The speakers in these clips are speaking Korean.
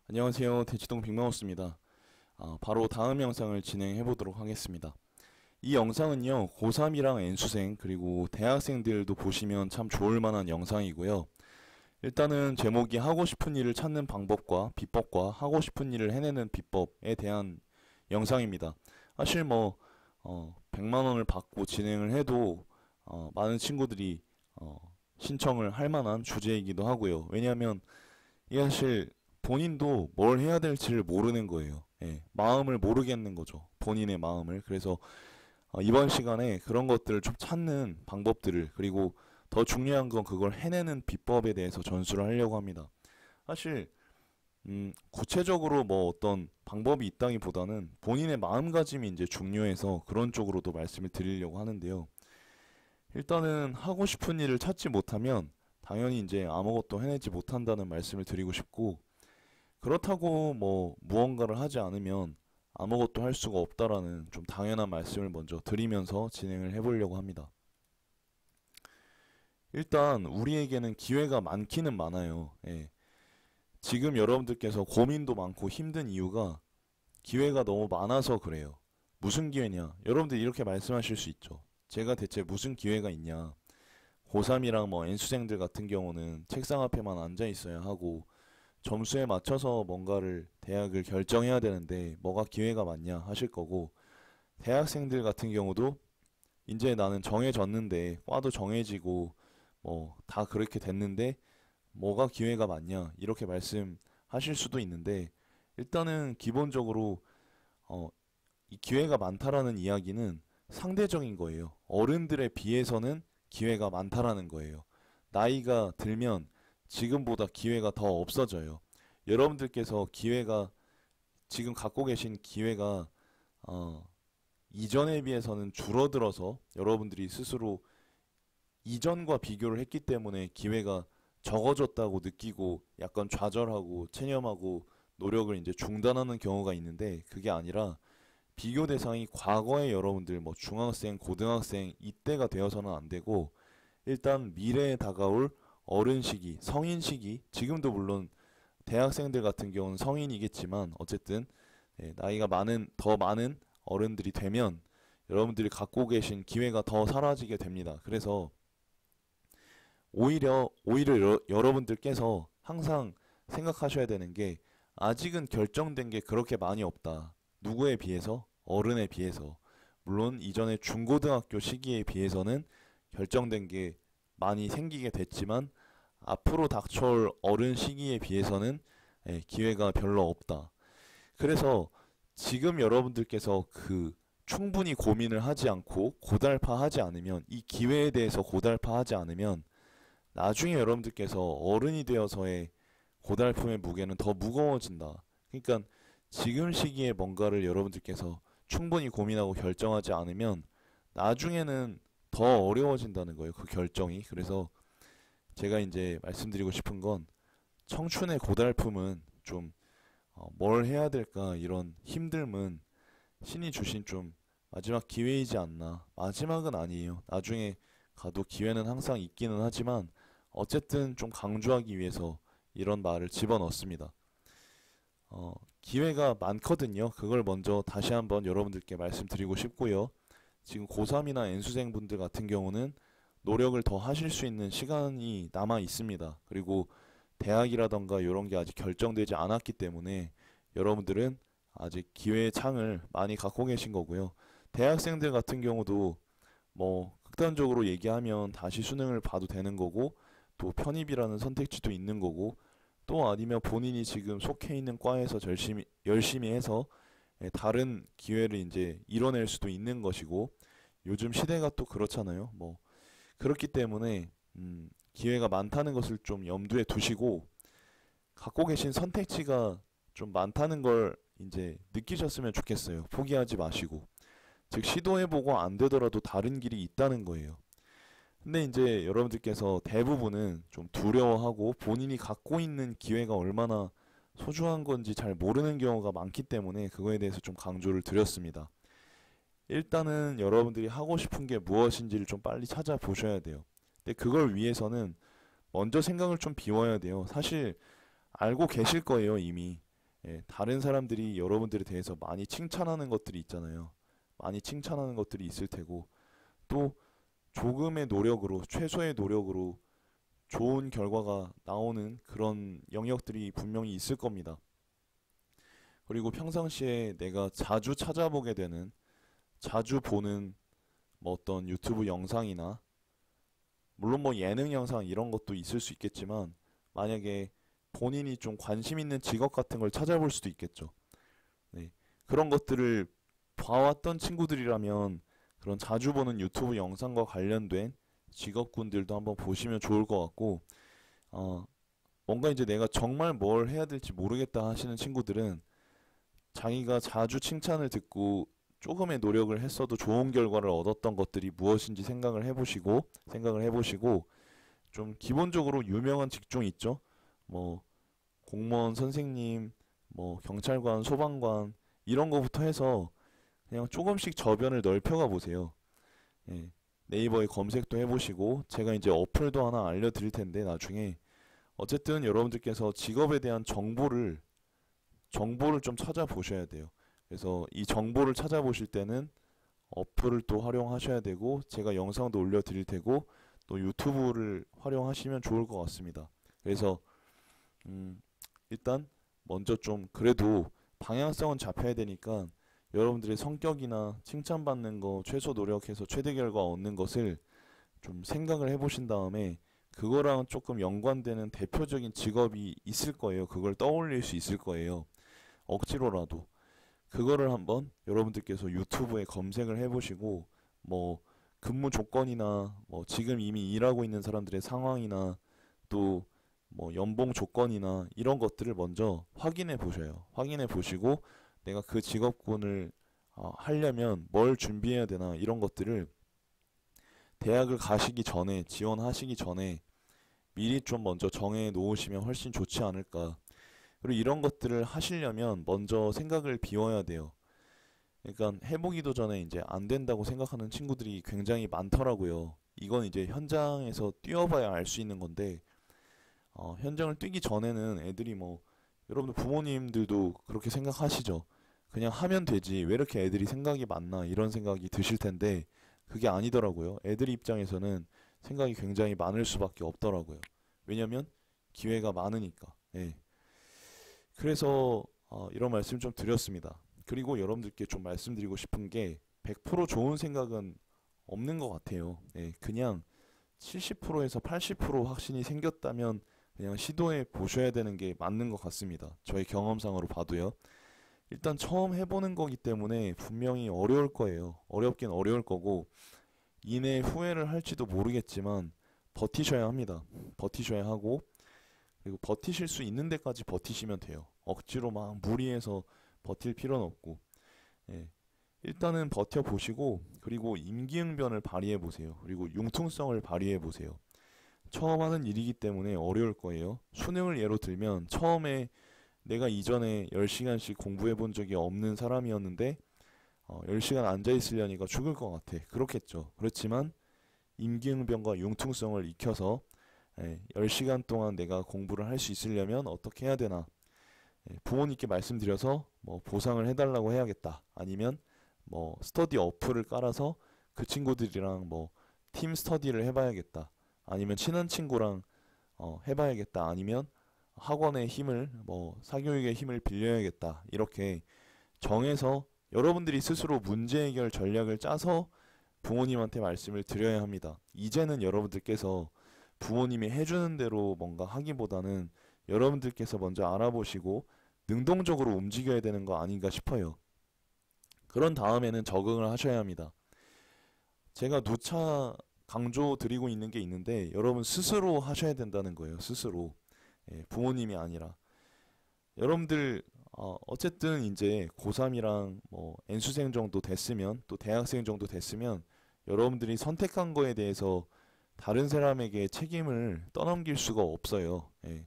안녕하세요. 대치동 빅마우스입니다. 바로 다음 영상을 진행해 보도록 하겠습니다. 이 영상은요, 고3이랑 N수생, 그리고 대학생들도 보시면 참 좋을 만한 영상이고요. 일단은 제목이 하고 싶은 일을 찾는 방법과 비법과 하고 싶은 일을 해내는 비법에 대한 영상입니다. 사실 100만 원을 받고 진행을 해도, 많은 친구들이, 신청을 할 만한 주제이기도 하고요. 왜냐하면, 이게 사실 본인도 뭘 해야 될지를 모르는 거예요. 예, 마음을 모르겠는 거죠. 본인의 마음을. 그래서 이번 시간에 그런 것들을 좀 찾는 방법들을, 그리고 더 중요한 건 그걸 해내는 비법에 대해서 전수를 하려고 합니다. 사실 구체적으로 뭐 어떤 방법이 있다기보다는 본인의 마음가짐이 이제 중요해서 그런 쪽으로도 말씀을 드리려고 하는데요. 일단은 하고 싶은 일을 찾지 못하면 당연히 이제 아무것도 해내지 못한다는 말씀을 드리고 싶고, 그렇다고 뭐 무언가를 하지 않으면 아무것도 할 수가 없다라는 좀 당연한 말씀을 먼저 드리면서 진행을 해보려고 합니다. 일단 우리에게는 기회가 많기는 많아요. 예. 지금 여러분들께서 고민도 많고 힘든 이유가 기회가 너무 많아서 그래요. 무슨 기회냐? 여러분들 이렇게 말씀하실 수 있죠. 제가 대체 무슨 기회가 있냐? 고3이랑 뭐 N수생들 같은 경우는 책상 앞에만 앉아 있어야 하고 점수에 맞춰서 뭔가를 대학을 결정해야 되는데 뭐가 기회가 많냐 하실 거고, 대학생들 같은 경우도 이제 나는 정해졌는데 과도 정해지고 뭐 다 그렇게 됐는데 뭐가 기회가 많냐 이렇게 말씀하실 수도 있는데, 일단은 기본적으로 어, 이 기회가 많다라는 이야기는 상대적인 거예요. 어른들에 비해서는 기회가 많다라는 거예요. 나이가 들면 지금보다 기회가 더 없어져요. 여러분들께서 기회가 지금 갖고 계신 기회가 어, 이전에 비해서는 줄어들어서 여러분들이 스스로 이전과 비교를 했기 때문에 기회가 적어졌다고 느끼고 약간 좌절하고 체념하고 노력을 이제 중단하는 경우가 있는데, 그게 아니라 비교 대상이 과거의 여러분들 뭐 중학생, 고등학생 이때가 되어서는 안 되고, 일단 미래에 다가올 어른 시기, 성인 시기, 지금도 물론 대학생들 같은 경우는 성인이겠지만 어쨌든 나이가 많은 더 많은 어른들이 되면 여러분들이 갖고 계신 기회가 더 사라지게 됩니다. 그래서 오히려 여러분들께서 항상 생각하셔야 되는 게, 아직은 결정된 게 그렇게 많이 없다. 누구에 비해서? 어른에 비해서. 물론 이전에 중고등학교 시기에 비해서는 결정된 게 많이 생기게 됐지만 앞으로 닥쳐올 어른 시기에 비해서는 기회가 별로 없다. 그래서 지금 여러분들께서 충분히 고민을 하지 않고 고달파하지 않으면, 이 기회에 대해서 고달파하지 않으면 나중에 여러분들께서 어른이 되어서의 고달픔의 무게는 더 무거워진다. 그러니까 지금 시기에 뭔가를 여러분들께서 충분히 고민하고 결정하지 않으면 나중에는 더 어려워진다는 거예요. 그 결정이. 그래서 제가 이제 말씀드리고 싶은 건, 청춘의 고달픔은 좀 뭘 해야 될까 이런 힘듦은 신이 주신 좀 마지막 기회이지 않나. 마지막은 아니에요. 나중에 가도 기회는 항상 있기는 하지만 어쨌든 좀 강조하기 위해서 이런 말을 집어넣습니다. 기회가 많거든요. 그걸 먼저 다시 한번 여러분들께 말씀드리고 싶고요. 지금 고3이나 N수생분들 같은 경우는 노력을 더 하실 수 있는 시간이 남아 있습니다. 그리고 대학이라던가 이런 게 아직 결정되지 않았기 때문에 여러분들은 아직 기회의 창을 많이 갖고 계신 거고요. 대학생들 같은 경우도 뭐 극단적으로 얘기하면 다시 수능을 봐도 되는 거고, 또 편입이라는 선택지도 있는 거고, 또 아니면 본인이 지금 속해 있는 과에서 열심히 해서 다른 기회를 이제 이뤄낼 수도 있는 것이고, 요즘 시대가 또 그렇잖아요. 뭐 그렇기 때문에 기회가 많다는 것을 좀 염두에 두시고, 갖고 계신 선택지가 좀 많다는 걸 이제 느끼셨으면 좋겠어요. 포기하지 마시고. 즉 시도해보고 안 되더라도 다른 길이 있다는 거예요. 근데 이제 여러분들께서 대부분은 좀 두려워하고 본인이 갖고 있는 기회가 얼마나 소중한 건지 잘 모르는 경우가 많기 때문에 그거에 대해서 좀 강조를 드렸습니다. 일단은 여러분들이 하고 싶은 게 무엇인지를 좀 빨리 찾아보셔야 돼요. 근데 그걸 위해서는 먼저 생각을 좀 비워야 돼요. 사실 알고 계실 거예요, 이미. 예, 다른 사람들이 여러분들에 대해서 많이 칭찬하는 것들이 있잖아요. 많이 칭찬하는 것들이 있을 테고, 또 조금의 노력으로, 최소의 노력으로 좋은 결과가 나오는 그런 영역들이 분명히 있을 겁니다. 그리고 평상시에 내가 자주 찾아보게 되는, 자주 보는 뭐 어떤 유튜브 영상이나, 물론 뭐 예능 영상 이런 것도 있을 수 있겠지만, 만약에 본인이 좀 관심 있는 직업 같은 걸 찾아볼 수도 있겠죠. 네. 그런 것들을 봐왔던 친구들이라면 그런 자주 보는 유튜브 영상과 관련된 직업군들도 한번 보시면 좋을 것 같고, 어, 뭔가 이제 내가 정말 뭘 해야 될지 모르겠다 하시는 친구들은 자기가 자주 칭찬을 듣고 조금의 노력을 했어도 좋은 결과를 얻었던 것들이 무엇인지 생각을 해보시고 좀 기본적으로 유명한 직종 있죠? 뭐 공무원 선생님, 뭐 경찰관, 소방관 이런 거부터 해서 그냥 조금씩 저변을 넓혀가 보세요. 예. 네이버에 검색도 해보시고 제가 이제 어플도 하나 알려드릴 텐데 나중에 어쨌든 여러분들께서 직업에 대한 정보를 좀 찾아보셔야 돼요. 그래서 이 정보를 찾아보실 때는 어플을 또 활용하셔야 되고 제가 영상도 올려드릴 테고 또 유튜브를 활용하시면 좋을 것 같습니다. 그래서 음, 일단 먼저 좀 그래도 방향성은 잡혀야 되니까 여러분들의 성격이나 칭찬받는 거 최소 노력해서 최대 결과 얻는 것을 좀 생각을 해보신 다음에 그거랑 조금 연관되는 대표적인 직업이 있을 거예요. 그걸 떠올릴 수 있을 거예요. 억지로라도. 그거를 한번 여러분들께서 유튜브에 검색을 해보시고 뭐 근무 조건이나 뭐 지금 이미 일하고 있는 사람들의 상황이나 또 뭐 연봉 조건이나 이런 것들을 먼저 확인해 보셔요. 확인해 보시고 내가 그 직업군을 하려면 뭘 준비해야 되나 이런 것들을 대학을 가시기 전에 지원하시기 전에 미리 좀 먼저 정해 놓으시면 훨씬 좋지 않을까. 그리고 이런 것들을 하시려면 먼저 생각을 비워야 돼요. 그러니까 해보기도 전에 이제 안 된다고 생각하는 친구들이 굉장히 많더라고요. 이건 이제 현장에서 뛰어봐야 알 수 있는 건데, 현장을 뛰기 전에는 애들이 뭐, 여러분들 부모님들도 그렇게 생각하시죠. 그냥 하면 되지. 왜 이렇게 애들이 생각이 많나, 이런 생각이 드실 텐데, 그게 아니더라고요. 애들 입장에서는 생각이 굉장히 많을 수밖에 없더라고요. 왜냐면 기회가 많으니까. 예. 그래서 이런 말씀 좀 드렸습니다. 그리고 여러분들께 좀 말씀드리고 싶은 게 100% 좋은 생각은 없는 것 같아요. 예, 그냥 70%에서 80% 확신이 생겼다면 그냥 시도해 보셔야 되는 게 맞는 것 같습니다. 저의 경험상으로 봐도요. 일단 처음 해보는 거기 때문에 분명히 어려울 거예요. 어렵긴 어려울 거고 이내 후회를 할지도 모르겠지만 버티셔야 합니다. 버티셔야 하고 그리고 버티실 수 있는 데까지 버티시면 돼요. 억지로 막 무리해서 버틸 필요는 없고 예. 일단은 버텨보시고 그리고 임기응변을 발휘해 보세요. 그리고 융통성을 발휘해 보세요. 처음 하는 일이기 때문에 어려울 거예요. 수능을 예로 들면 처음에 내가 이전에 10시간씩 공부해 본 적이 없는 사람이었는데 10시간 앉아 있으려니까 죽을 것 같아. 그렇겠죠. 그렇지만 임기응변과 융통성을 익혀서 10시간 동안 내가 공부를 할 수 있으려면 어떻게 해야 되나 부모님께 말씀드려서 뭐 보상을 해달라고 해야겠다. 아니면 뭐 스터디 어플을 깔아서 그 친구들이랑 뭐 팀 스터디를 해봐야겠다. 아니면 친한 친구랑 해봐야겠다. 아니면 학원의 힘을 뭐 사교육의 힘을 빌려야겠다. 이렇게 정해서 여러분들이 스스로 문제 해결 전략을 짜서 부모님한테 말씀을 드려야 합니다. 이제는 여러분들께서 부모님이 해주는 대로 뭔가 하기보다는 여러분들께서 먼저 알아보시고 능동적으로 움직여야 되는 거 아닌가 싶어요. 그런 다음에는 적응을 하셔야 합니다. 제가 누차 강조드리고 있는 게 있는데 여러분 스스로 하셔야 된다는 거예요. 스스로. 예, 부모님이 아니라. 여러분들 어쨌든 이제 고3이랑 뭐 N수생 정도 됐으면 또 대학생 정도 됐으면 여러분들이 선택한 거에 대해서 다른 사람에게 책임을 떠넘길 수가 없어요. 예.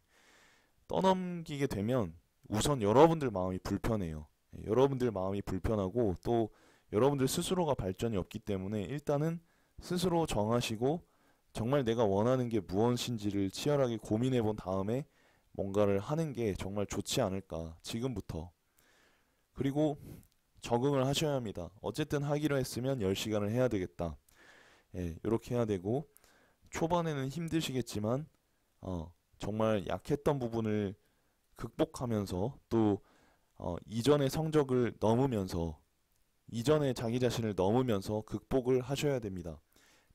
떠넘기게 되면 우선 여러분들 마음이 불편해요. 예, 여러분들 마음이 불편하고 또 여러분들 스스로가 발전이 없기 때문에 일단은 스스로 정하시고 정말 내가 원하는 게 무엇인지를 치열하게 고민해 본 다음에 뭔가를 하는 게 정말 좋지 않을까, 지금부터. 그리고 적응을 하셔야 합니다. 어쨌든 하기로 했으면 10시간을 해야 되겠다. 예, 이렇게 해야 되고, 초반에는 힘드시겠지만, 정말 약했던 부분을 극복하면서 또 이전의 성적을 넘으면서 이전에 자기 자신을 넘으면서 극복을 하셔야 됩니다.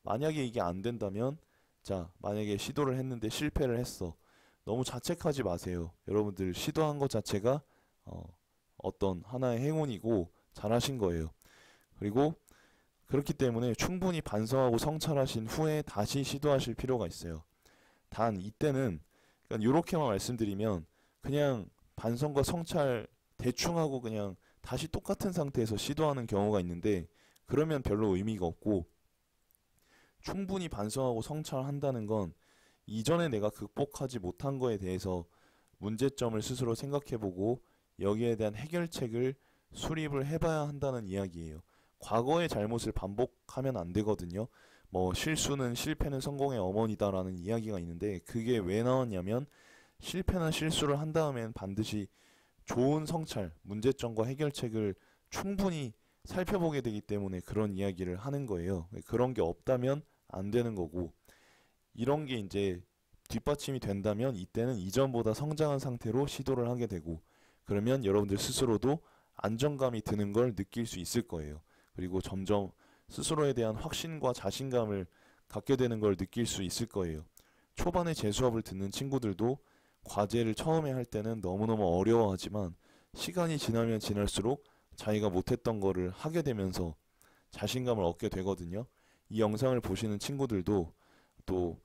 만약에 이게 안 된다면, 자, 만약에 시도를 했는데 실패를 했어. 너무 자책하지 마세요. 여러분들 시도한 것 자체가 어떤 하나의 행운이고 잘하신 거예요. 그리고 그렇기 때문에 충분히 반성하고 성찰하신 후에 다시 시도하실 필요가 있어요. 단 이때는 그러니까 이렇게만 말씀드리면 그냥 반성과 성찰 대충 하고 그냥 다시 똑같은 상태에서 시도하는 경우가 있는데 그러면 별로 의미가 없고 충분히 반성하고 성찰한다는 건 이전에 내가 극복하지 못한 거에 대해서 문제점을 스스로 생각해보고 여기에 대한 해결책을 수립을 해봐야 한다는 이야기예요. 과거의 잘못을 반복하면 안 되거든요. 뭐 실수는 실패는 성공의 어머니다라는 이야기가 있는데 그게 왜 나왔냐면 실패나 실수를 한 다음엔 반드시 좋은 성찰, 문제점과 해결책을 충분히 살펴보게 되기 때문에 그런 이야기를 하는 거예요. 그런 게 없다면 안 되는 거고 이런 게 이제 뒷받침이 된다면 이때는 이전보다 성장한 상태로 시도를 하게 되고 그러면 여러분들 스스로도 안정감이 드는 걸 느낄 수 있을 거예요. 그리고 점점 스스로에 대한 확신과 자신감을 갖게 되는 걸 느낄 수 있을 거예요. 초반에 제 수업을 듣는 친구들도 과제를 처음에 할 때는 너무너무 어려워하지만 시간이 지나면 지날수록 자기가 못했던 거를 하게 되면서 자신감을 얻게 되거든요. 이 영상을 보시는 친구들도 또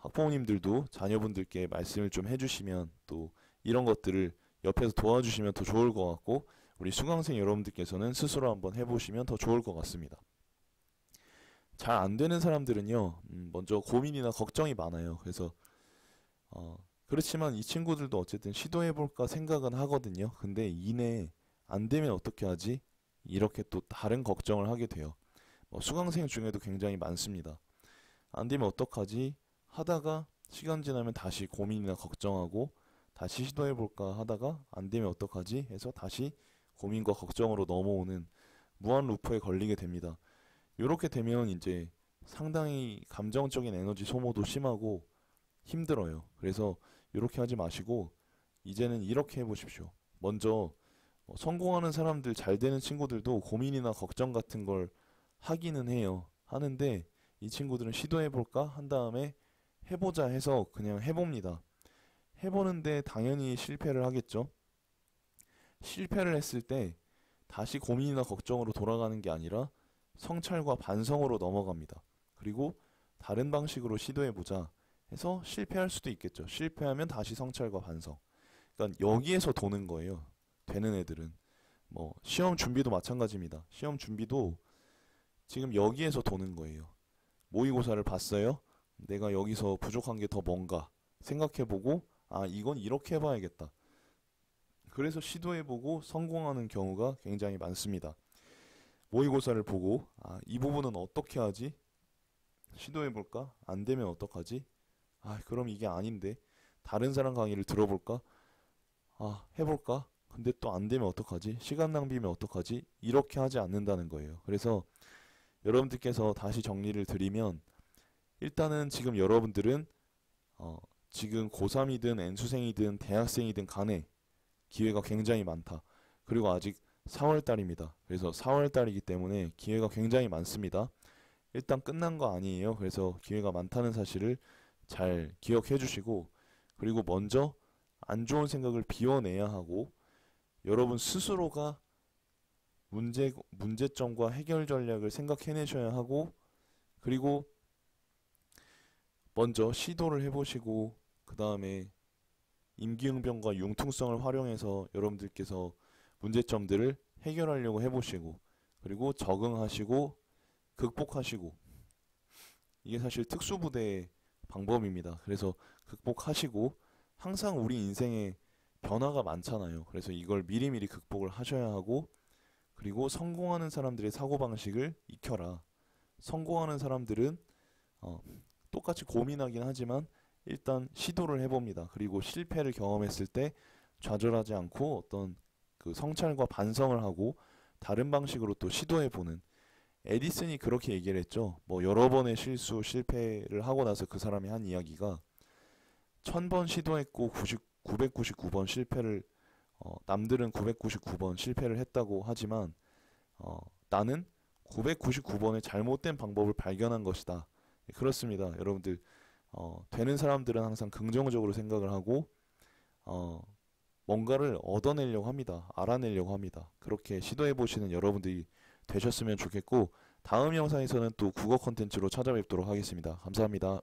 학부모님들도 자녀분들께 말씀을 좀 해주시면 또 이런 것들을 옆에서 도와주시면 더 좋을 것 같고 우리 수강생 여러분들께서는 스스로 한번 해보시면 더 좋을 것 같습니다. 잘 안 되는 사람들은요, 먼저 고민이나 걱정이 많아요. 그래서 그렇지만 이 친구들도 어쨌든 시도해볼까 생각은 하거든요. 근데 이내 안 되면 어떻게 하지? 이렇게 또 다른 걱정을 하게 돼요. 수강생 중에도 굉장히 많습니다. 안 되면 어떡하지? 하다가 시간 지나면 다시 고민이나 걱정하고 다시 시도해볼까 하다가 안 되면 어떡하지? 해서 다시 고민과 걱정으로 넘어오는 무한 루프에 걸리게 됩니다. 이렇게 되면 이제 상당히 감정적인 에너지 소모도 심하고 힘들어요. 그래서 이렇게 하지 마시고 이제는 이렇게 해보십시오. 먼저 성공하는 사람들 잘 되는 친구들도 고민이나 걱정 같은 걸 하기는 해요. 하는데 이 친구들은 시도해볼까 한 다음에 해보자 해서 그냥 해봅니다. 해보는데 당연히 실패를 하겠죠. 실패를 했을 때 다시 고민이나 걱정으로 돌아가는 게 아니라 성찰과 반성으로 넘어갑니다. 그리고 다른 방식으로 시도해보자 해서 실패할 수도 있겠죠. 실패하면 다시 성찰과 반성. 그러니까 여기에서 도는 거예요. 되는 애들은. 뭐 시험 준비도 마찬가지입니다. 시험 준비도 지금 여기에서 도는 거예요. 모의고사를 봤어요. 내가 여기서 부족한 게 더 뭔가 생각해보고 아 이건 이렇게 해봐야겠다. 그래서 시도해보고 성공하는 경우가 굉장히 많습니다. 모의고사를 보고 아 이 부분은 어떻게 하지? 시도해볼까? 안 되면 어떡하지? 아 그럼 이게 아닌데 다른 사람 강의를 들어볼까? 아 해볼까? 근데 또 안 되면 어떡하지? 시간 낭비면 어떡하지? 이렇게 하지 않는다는 거예요. 그래서 여러분들께서 다시 정리를 드리면 일단은 지금 여러분들은 지금 고3이든 N수생이든 대학생이든 간에 기회가 굉장히 많다. 그리고 아직 4월달입니다. 그래서 4월달이기 때문에 기회가 굉장히 많습니다. 일단 끝난 거 아니에요. 그래서 기회가 많다는 사실을 잘 기억해 주시고 그리고 먼저 안 좋은 생각을 비워내야 하고 여러분 스스로가 문제점과 해결 전략을 생각해내셔야 하고 그리고 먼저 시도를 해보시고 그 다음에 임기응변과 융통성을 활용해서 여러분들께서 문제점들을 해결하려고 해보시고 그리고 적응하시고 극복하시고 이게 사실 특수부대의 방법입니다. 그래서 극복하시고 항상 우리 인생에 변화가 많잖아요. 그래서 이걸 미리미리 극복을 하셔야 하고 그리고 성공하는 사람들의 사고방식을 익혀라. 성공하는 사람들은 똑같이 고민하긴 하지만 일단 시도를 해봅니다. 그리고 실패를 경험했을 때 좌절하지 않고 어떤 그 성찰과 반성을 하고 다른 방식으로 또 시도해보는, 에디슨이 그렇게 얘기를 했죠. 뭐 여러 번의 실수, 실패를 하고 나서 그 사람이 한 이야기가 1000번 시도했고 999번 실패를 남들은 999번 실패를 했다고 하지만 나는 999번의 잘못된 방법을 발견한 것이다. 그렇습니다. 여러분들 되는 사람들은 항상 긍정적으로 생각을 하고 어, 뭔가를 얻어내려고 합니다. 알아내려고 합니다. 그렇게 시도해 보시는 여러분들이 되셨으면 좋겠고 다음 영상에서는 또 국어 컨텐츠로 찾아뵙도록 하겠습니다. 감사합니다.